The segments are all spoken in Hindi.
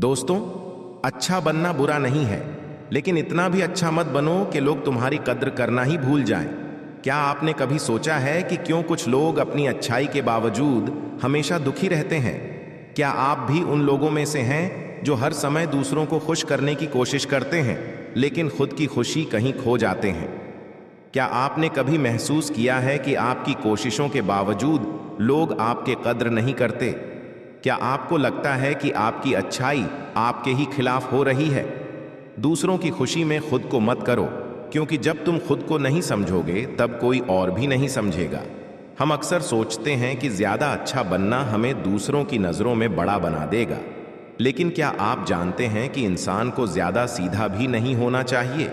दोस्तों, अच्छा बनना बुरा नहीं है, लेकिन इतना भी अच्छा मत बनो कि लोग तुम्हारी कद्र करना ही भूल जाएं। क्या आपने कभी सोचा है कि क्यों कुछ लोग अपनी अच्छाई के बावजूद हमेशा दुखी रहते हैं? क्या आप भी उन लोगों में से हैं जो हर समय दूसरों को खुश करने की कोशिश करते हैं, लेकिन खुद की खुशी कहीं खो जाते हैं? क्या आपने कभी महसूस किया है कि आपकी कोशिशों के बावजूद लोग आपके कद्र नहीं करते? क्या आपको लगता है कि आपकी अच्छाई आपके ही खिलाफ हो रही है? दूसरों की खुशी में खुद को मत करो, क्योंकि जब तुम खुद को नहीं समझोगे तब कोई और भी नहीं समझेगा। हम अक्सर सोचते हैं कि ज्यादा अच्छा बनना हमें दूसरों की नजरों में बड़ा बना देगा, लेकिन क्या आप जानते हैं कि इंसान को ज्यादा सीधा भी नहीं होना चाहिए?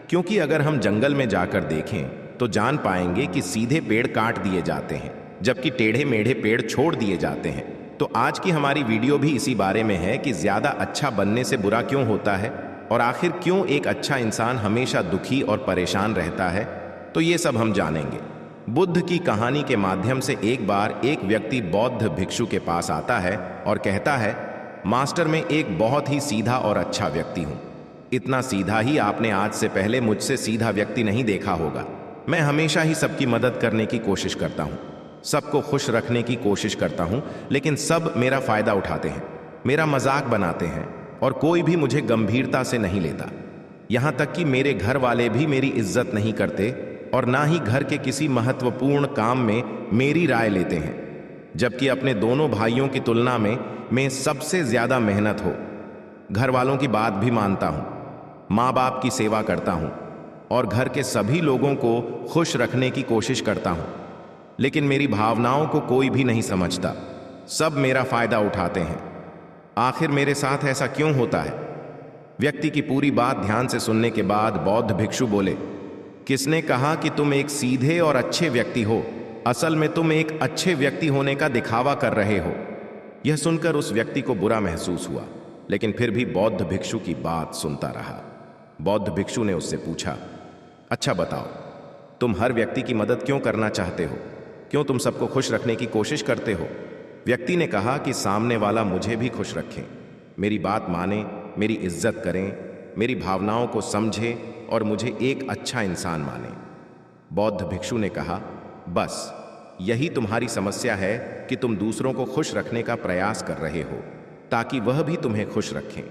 क्योंकि अगर हम जंगल में जाकर देखें तो जान पाएंगे कि सीधे पेड़ काट दिए जाते हैं, जबकि टेढ़े मेढ़े पेड़ छोड़ दिए जाते हैं। तो आज की हमारी वीडियो भी इसी बारे में है कि ज्यादा अच्छा बनने से बुरा क्यों होता है, और आखिर क्यों एक अच्छा इंसान हमेशा दुखी और परेशान रहता है। तो ये सब हम जानेंगे। बुद्ध की कहानी के माध्यम से एक बार एक व्यक्ति बौद्ध भिक्षु के पास आता है और कहता है, मास्टर, मैं एक बहुत ही सीधा और अच्छा व्यक्ति हूँ। इतना सीधा ही आपने आज से पहले मुझसे सीधा व्यक्ति नहीं देखा होगा। मैं हमेशा ही सबकी मदद करने की कोशिश करता हूँ, सबको खुश रखने की कोशिश करता हूँ, लेकिन सब मेरा फायदा उठाते हैं, मेरा मजाक बनाते हैं और कोई भी मुझे गंभीरता से नहीं लेता। यहाँ तक कि मेरे घर वाले भी मेरी इज्जत नहीं करते और ना ही घर के किसी महत्वपूर्ण काम में मेरी राय लेते हैं, जबकि अपने दोनों भाइयों की तुलना में मैं सबसे ज्यादा मेहनत हो। घर वालों की बात भी मानता हूँ, माँ बाप की सेवा करता हूँ और घर के सभी लोगों को खुश रखने की कोशिश करता हूँ, लेकिन मेरी भावनाओं को कोई भी नहीं समझता। सब मेरा फायदा उठाते हैं। आखिर मेरे साथ ऐसा क्यों होता है? व्यक्ति की पूरी बात ध्यान से सुनने के बाद बौद्ध भिक्षु बोले, किसने कहा कि तुम एक सीधे और अच्छे व्यक्ति हो? असल में तुम एक अच्छे व्यक्ति होने का दिखावा कर रहे हो। यह सुनकर उस व्यक्ति को बुरा महसूस हुआ, लेकिन फिर भी बौद्ध भिक्षु की बात सुनता रहा। बौद्ध भिक्षु ने उससे पूछा, अच्छा बताओ, तुम हर व्यक्ति की मदद क्यों करना चाहते हो? क्यों तुम सबको खुश रखने की कोशिश करते हो? व्यक्ति ने कहा कि सामने वाला मुझे भी खुश रखे, मेरी बात माने, मेरी इज्जत करें, मेरी भावनाओं को समझे और मुझे एक अच्छा इंसान माने। बौद्ध भिक्षु ने कहा, बस यही तुम्हारी समस्या है कि तुम दूसरों को खुश रखने का प्रयास कर रहे हो ताकि वह भी तुम्हें खुश रखें।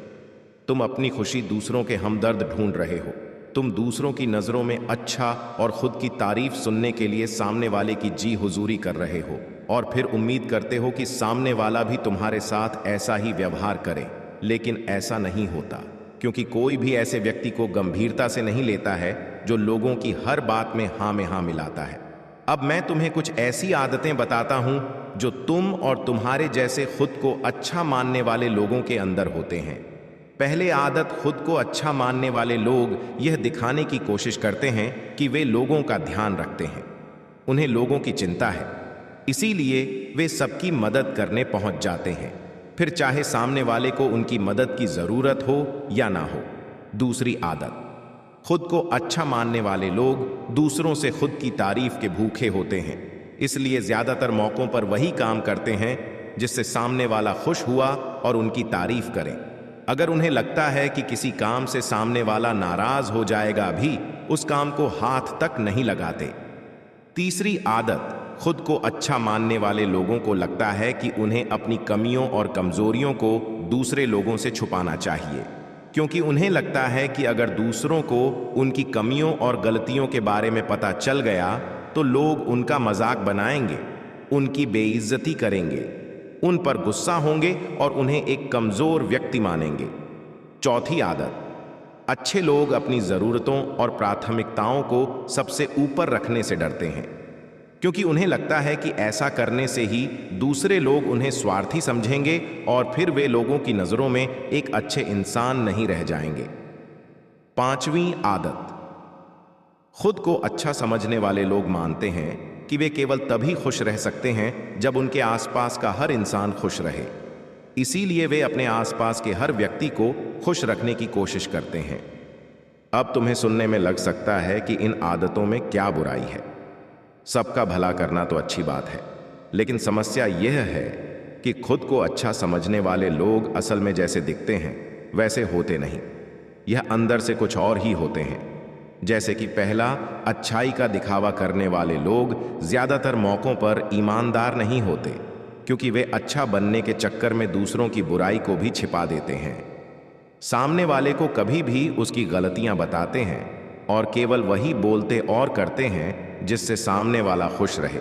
तुम अपनी खुशी दूसरों के हमदर्द ढूंढ रहे हो। तुम दूसरों की नजरों में अच्छा और खुद की तारीफ सुनने के लिए सामने वाले की जी हुजूरी कर रहे हो और फिर उम्मीद करते हो कि सामने वाला भी तुम्हारे साथ ऐसा ही व्यवहार करे, लेकिन ऐसा नहीं होता, क्योंकि कोई भी ऐसे व्यक्ति को गंभीरता से नहीं लेता है जो लोगों की हर बात में हाँ में हाँ मिलाता है। अब मैं तुम्हें कुछ ऐसी आदतें बताता हूं जो तुम और तुम्हारे जैसे खुद को अच्छा मानने वाले लोगों के अंदर होते हैं। पहले आदत, खुद को अच्छा मानने वाले लोग यह दिखाने की कोशिश करते हैं कि वे लोगों का ध्यान रखते हैं। उन्हें लोगों की चिंता है, इसीलिए वे सबकी मदद करने पहुंच जाते हैं, फिर चाहे सामने वाले को उनकी मदद की जरूरत हो या ना हो। दूसरी आदत, खुद को अच्छा मानने वाले लोग दूसरों से खुद की तारीफ के भूखे होते हैं, इसलिए ज्यादातर मौकों पर वही काम करते हैं जिससे सामने वाला खुश हुआ और उनकी तारीफ करें। अगर उन्हें लगता है कि किसी काम से सामने वाला नाराज हो जाएगा भी, उस काम को हाथ तक नहीं लगाते। तीसरी आदत, खुद को अच्छा मानने वाले लोगों को लगता है कि उन्हें अपनी कमियों और कमजोरियों को दूसरे लोगों से छुपाना चाहिए, क्योंकि उन्हें लगता है कि अगर दूसरों को उनकी कमियों और गलतियों के बारे में पता चल गया तो लोग उनका मजाक बनाएंगे, उनकी बेइज्जती करेंगे, उन पर गुस्सा होंगे और उन्हें एक कमजोर व्यक्ति मानेंगे। चौथी आदत, अच्छे लोग अपनी जरूरतों और प्राथमिकताओं को सबसे ऊपर रखने से डरते हैं, क्योंकि उन्हें लगता है कि ऐसा करने से ही दूसरे लोग उन्हें स्वार्थी समझेंगे और फिर वे लोगों की नजरों में एक अच्छे इंसान नहीं रह जाएंगे। पांचवी आदत, खुद को अच्छा समझने वाले लोग मानते हैं कि वे केवल तभी खुश रह सकते हैं जब उनके आसपास का हर इंसान खुश रहे, इसीलिए वे अपने आसपास के हर व्यक्ति को खुश रखने की कोशिश करते हैं। अब तुम्हें सुनने में लग सकता है कि इन आदतों में क्या बुराई है। सबका भला करना तो अच्छी बात है, लेकिन समस्या यह है कि खुद को अच्छा समझने वाले लोग असल में जैसे दिखते हैं वैसे होते नहीं। यह अंदर से कुछ और ही होते हैं। जैसे कि पहला, अच्छाई का दिखावा करने वाले लोग ज्यादातर मौकों पर ईमानदार नहीं होते, क्योंकि वे अच्छा बनने के चक्कर में दूसरों की बुराई को भी छिपा देते हैं। सामने वाले को कभी भी उसकी गलतियां बताते हैं और केवल वही बोलते और करते हैं जिससे सामने वाला खुश रहे।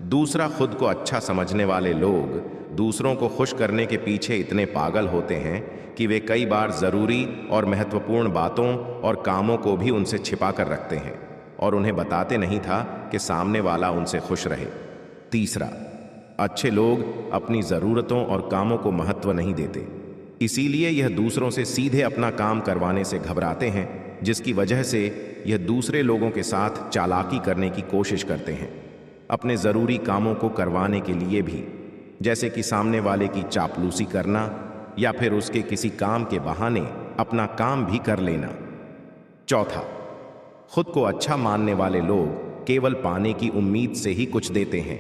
दूसरा, खुद को अच्छा समझने वाले लोग दूसरों को खुश करने के पीछे इतने पागल होते हैं कि वे कई बार जरूरी और महत्वपूर्ण बातों और कामों को भी उनसे छिपा कर रखते हैं और उन्हें बताते नहीं था कि सामने वाला उनसे खुश रहे। तीसरा, अच्छे लोग अपनी जरूरतों और कामों को महत्व नहीं देते, इसीलिए यह दूसरों से सीधे अपना काम करवाने से घबराते हैं, जिसकी वजह से यह दूसरे लोगों के साथ चालाकी करने की कोशिश करते हैं, अपने जरूरी कामों को करवाने के लिए भी, जैसे कि सामने वाले की चापलूसी करना या फिर उसके किसी काम के बहाने अपना काम भी कर लेना। चौथा, खुद को अच्छा मानने वाले लोग केवल पाने की उम्मीद से ही कुछ देते हैं।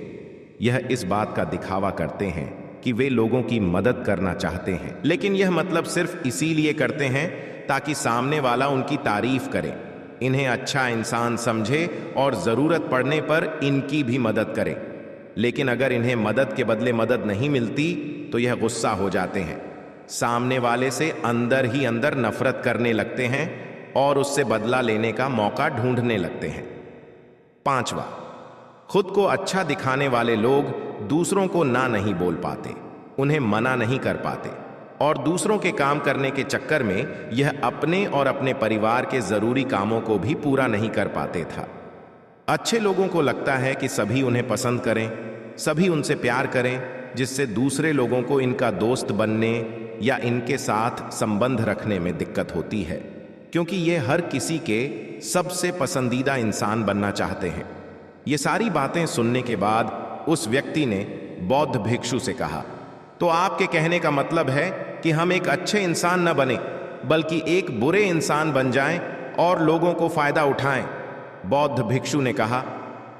यह इस बात का दिखावा करते हैं कि वे लोगों की मदद करना चाहते हैं, लेकिन यह मतलब सिर्फ इसीलिए करते हैं ताकि सामने वाला उनकी तारीफ करे, इन्हें अच्छा इंसान समझे और जरूरत पड़ने पर इनकी भी मदद करे। लेकिन अगर इन्हें मदद के बदले मदद नहीं मिलती तो यह गुस्सा हो जाते हैं, सामने वाले से अंदर ही अंदर नफरत करने लगते हैं और उससे बदला लेने का मौका ढूंढने लगते हैं। पांचवा, खुद को अच्छा दिखाने वाले लोग दूसरों को ना नहीं बोल पाते, उन्हें मना नहीं कर पाते और दूसरों के काम करने के चक्कर में यह अपने और अपने परिवार के जरूरी कामों को भी पूरा नहीं कर पाते था। अच्छे लोगों को लगता है कि सभी उन्हें पसंद करें, सभी उनसे प्यार करें, जिससे दूसरे लोगों को इनका दोस्त बनने या इनके साथ संबंध रखने में दिक्कत होती है, क्योंकि ये हर किसी के सबसे पसंदीदा इंसान बनना चाहते हैं। ये सारी बातें सुनने के बाद उस व्यक्ति ने बौद्ध भिक्षु से कहा, तो आपके कहने का मतलब है कि हम एक अच्छे इंसान न बने बल्कि एक बुरे इंसान बन जाएं और लोगों को फायदा उठाएं। बौद्ध भिक्षु ने कहा,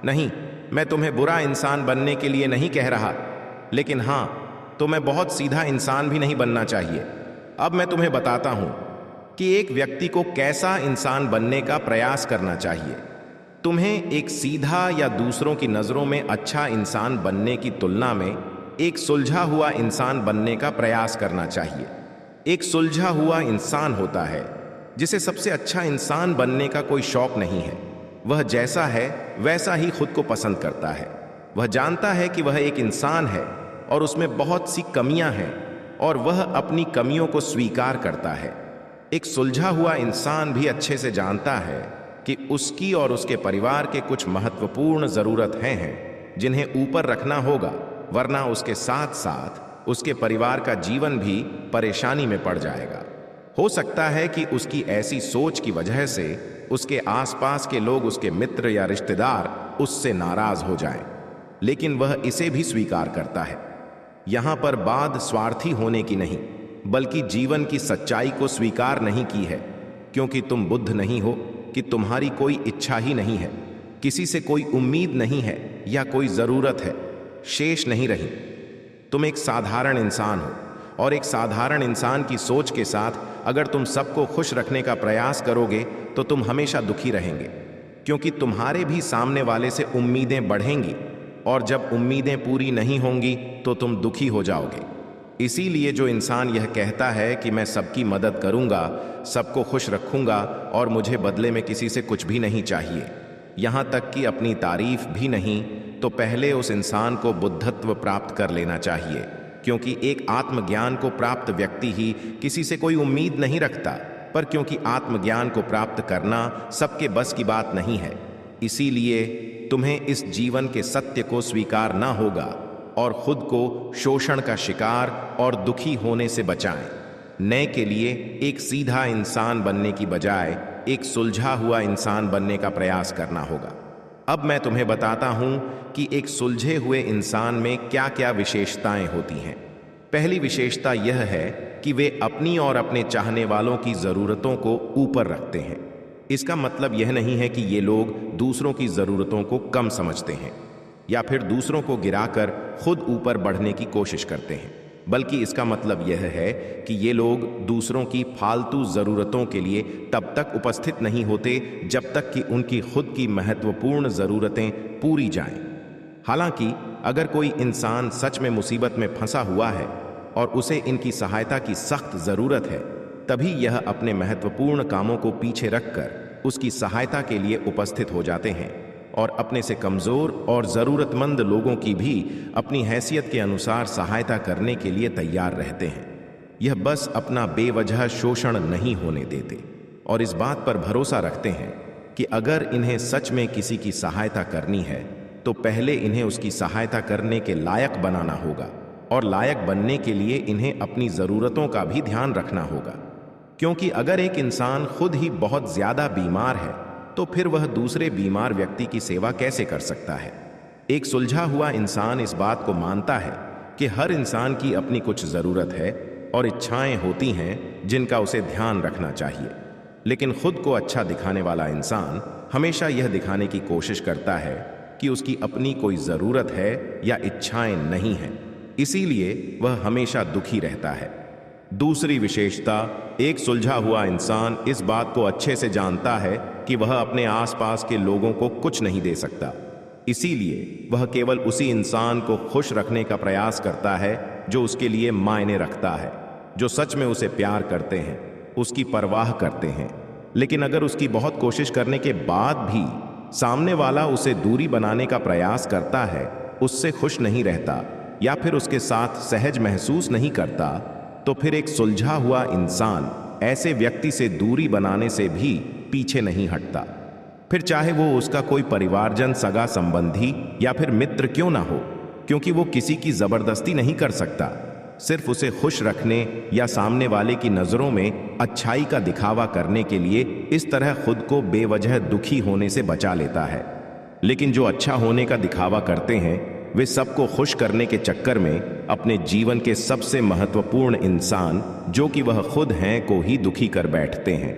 नहीं, मैं तुम्हें बुरा इंसान बनने के लिए नहीं कह रहा, लेकिन हां, तुम्हें बहुत सीधा इंसान भी नहीं बनना चाहिए। अब मैं तुम्हें बताता हूं कि एक व्यक्ति को कैसा इंसान बनने का प्रयास करना चाहिए। तुम्हें एक सीधा या दूसरों की नजरों में अच्छा इंसान बनने की तुलना में एक सुलझा हुआ इंसान बनने का प्रयास करना चाहिए। एक सुलझा हुआ इंसान होता है जिसे सबसे अच्छा इंसान बनने का कोई शौक नहीं है। वह जैसा है वैसा ही खुद को पसंद करता है। वह जानता है कि वह एक इंसान है और उसमें बहुत सी कमियां हैं और वह अपनी कमियों को स्वीकार करता है। एक सुलझा हुआ इंसान भी अच्छे से जानता है कि उसकी और उसके परिवार के कुछ महत्वपूर्ण जरूरतें हैं जिन्हें ऊपर रखना होगा, वरना उसके साथ साथ उसके परिवार का जीवन भी परेशानी में पड़ जाएगा। हो सकता है कि उसकी ऐसी सोच की वजह से उसके आसपास के लोग, उसके मित्र या रिश्तेदार उससे नाराज हो जाएं, लेकिन वह इसे भी स्वीकार करता है। यहां पर बात स्वार्थी होने की नहीं, बल्कि जीवन की सच्चाई को स्वीकार नहीं की है, क्योंकि तुम बुद्ध नहीं हो कि तुम्हारी कोई इच्छा ही नहीं है, किसी से कोई उम्मीद नहीं है या कोई जरूरत है शेष नहीं रही। तुम एक साधारण इंसान हो और एक साधारण इंसान की सोच के साथ अगर तुम सबको खुश रखने का प्रयास करोगे तो तुम हमेशा दुखी रहेंगे, क्योंकि तुम्हारे भी सामने वाले से उम्मीदें बढ़ेंगी और जब उम्मीदें पूरी नहीं होंगी तो तुम दुखी हो जाओगे। इसीलिए जो इंसान यह कहता है कि मैं सबकी मदद करूंगा, सबको खुश रखूंगा और मुझे बदले में किसी से कुछ भी नहीं चाहिए, यहां तक कि अपनी तारीफ भी नहीं, तो पहले उस इंसान को बुद्धत्व प्राप्त कर लेना चाहिए, क्योंकि एक आत्मज्ञान को प्राप्त व्यक्ति ही किसी से कोई उम्मीद नहीं रखता। पर क्योंकि आत्मज्ञान को प्राप्त करना सबके बस की बात नहीं है, इसीलिए तुम्हें इस जीवन के सत्य को स्वीकार ना होगा और खुद को शोषण का शिकार और दुखी होने से बचाएं। नए के लिए एक सीधा इंसान बनने की बजाय एक सुलझा हुआ इंसान बनने का प्रयास करना होगा। अब मैं तुम्हें बताता हूं कि एक सुलझे हुए इंसान में क्या क्या विशेषताएं होती हैं। पहली विशेषता यह है कि वे अपनी और अपने चाहने वालों की जरूरतों को ऊपर रखते हैं। इसका मतलब यह नहीं है कि ये लोग दूसरों की जरूरतों को कम समझते हैं या फिर दूसरों को गिराकर खुद ऊपर बढ़ने की कोशिश करते हैं, बल्कि इसका मतलब यह है कि ये लोग दूसरों की फालतू ज़रूरतों के लिए तब तक उपस्थित नहीं होते जब तक कि उनकी खुद की महत्वपूर्ण ज़रूरतें पूरी जाएं। हालांकि अगर कोई इंसान सच में मुसीबत में फंसा हुआ है और उसे इनकी सहायता की सख्त ज़रूरत है, तभी यह अपने महत्वपूर्ण कामों को पीछे रखकर उसकी सहायता के लिए उपस्थित हो जाते हैं और अपने से कमज़ोर और ज़रूरतमंद लोगों की भी अपनी हैसियत के अनुसार सहायता करने के लिए तैयार रहते हैं। यह बस अपना बेवजह शोषण नहीं होने देते और इस बात पर भरोसा रखते हैं कि अगर इन्हें सच में किसी की सहायता करनी है तो पहले इन्हें उसकी सहायता करने के लायक बनाना होगा, और लायक बनने के लिए इन्हें अपनी ज़रूरतों का भी ध्यान रखना होगा। क्योंकि अगर एक इंसान खुद ही बहुत ज़्यादा बीमार है तो फिर वह दूसरे बीमार व्यक्ति की सेवा कैसे कर सकता है। एक सुलझा हुआ इंसान इस बात को मानता है कि हर इंसान की अपनी कुछ ज़रूरत है और इच्छाएं होती हैं जिनका उसे ध्यान रखना चाहिए, लेकिन खुद को अच्छा दिखाने वाला इंसान हमेशा यह दिखाने की कोशिश करता है कि उसकी अपनी कोई ज़रूरत है या इच्छाएं नहीं हैं, इसीलिए वह हमेशा दुखी रहता है। दूसरी विशेषता, एक सुलझा हुआ इंसान इस बात को अच्छे से जानता है कि वह अपने आसपास के लोगों को कुछ नहीं दे सकता, इसीलिए वह केवल उसी इंसान को खुश रखने का प्रयास करता है जो उसके लिए मायने रखता है, जो सच में उसे प्यार करते हैं, उसकी परवाह करते हैं। लेकिन अगर उसकी बहुत कोशिश करने के बाद भी सामने वाला उसे दूरी बनाने का प्रयास करता है, उससे खुश नहीं रहता या फिर उसके साथ सहज महसूस नहीं करता, तो फिर एक सुलझा हुआ इंसान ऐसे व्यक्ति से दूरी बनाने से भी पीछे नहीं हटता, फिर चाहे वो उसका कोई परिवारजन, सगा संबंधी या फिर मित्र क्यों ना हो, क्योंकि वो किसी की जबरदस्ती नहीं कर सकता। सिर्फ उसे खुश रखने या सामने वाले की नजरों में अच्छाई का दिखावा करने के लिए इस तरह खुद को बेवजह दुखी होने से बचा लेता है। लेकिन जो अच्छा होने का दिखावा करते हैं वे सबको खुश करने के चक्कर में अपने जीवन के सबसे महत्वपूर्ण इंसान, जो कि वह खुद हैं, को ही दुखी कर बैठते हैं।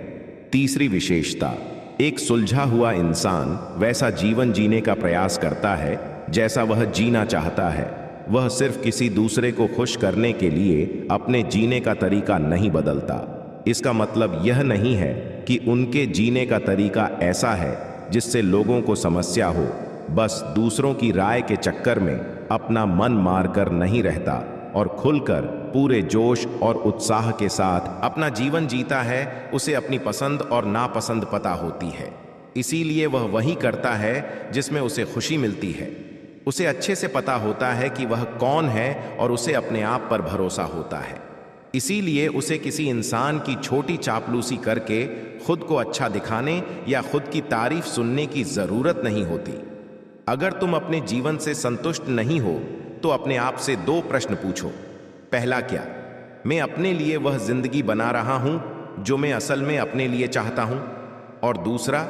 तीसरी विशेषता, एक सुलझा हुआ इंसान वैसा जीवन जीने का प्रयास करता है जैसा वह जीना चाहता है। वह सिर्फ किसी दूसरे को खुश करने के लिए अपने जीने का तरीका नहीं बदलता। इसका मतलब यह नहीं है कि उनके जीने का तरीका ऐसा है जिससे लोगों को समस्या हो, बस दूसरों की राय के चक्कर में अपना मन मारकर नहीं रहता और खुलकर पूरे जोश और उत्साह के साथ अपना जीवन जीता है। उसे अपनी पसंद और नापसंद पता होती है, इसीलिए वह वही करता है जिसमें उसे खुशी मिलती है। उसे अच्छे से पता होता है कि वह कौन है और उसे अपने आप पर भरोसा होता है, इसीलिए उसे किसी इंसान की छोटी चापलूसी करके खुद को अच्छा दिखाने या खुद की तारीफ सुनने की जरूरत नहीं होती। अगर तुम अपने जीवन से संतुष्ट नहीं हो तो अपने आप से 2 प्रश्न पूछो। पहला, क्या मैं अपने लिए वह जिंदगी बना रहा हूं जो मैं असल में अपने लिए चाहता हूं? और दूसरा,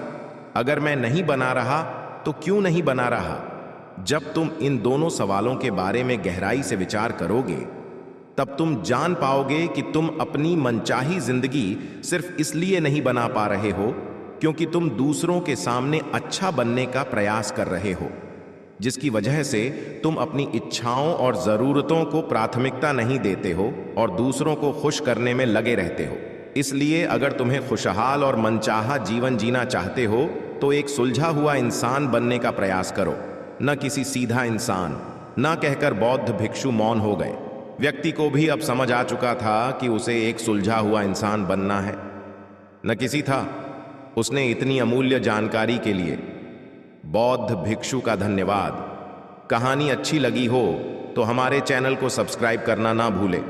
अगर मैं नहीं बना रहा तो क्यों नहीं बना रहा? जब तुम इन दोनों सवालों के बारे में गहराई से विचार करोगे तब तुम जान पाओगे कि तुम अपनी मनचाही जिंदगी सिर्फ इसलिए नहीं बना पा रहे हो क्योंकि तुम दूसरों के सामने अच्छा बनने का प्रयास कर रहे हो, जिसकी वजह से तुम अपनी इच्छाओं और ज़रूरतों को प्राथमिकता नहीं देते हो और दूसरों को खुश करने में लगे रहते हो। इसलिए अगर तुम्हें खुशहाल और मनचाहा जीवन जीना चाहते हो तो एक सुलझा हुआ इंसान बनने का प्रयास करो, न किसी सीधा इंसान। न कहकर बौद्ध भिक्षु मौन हो गए। व्यक्ति को भी अब समझ आ चुका था कि उसे एक सुलझा हुआ इंसान बनना है, न किसी था। उसने इतनी अमूल्य जानकारी के लिए बौद्ध भिक्षु का धन्यवाद। कहानी अच्छी लगी हो तो हमारे चैनल को सब्सक्राइब करना ना भूलें।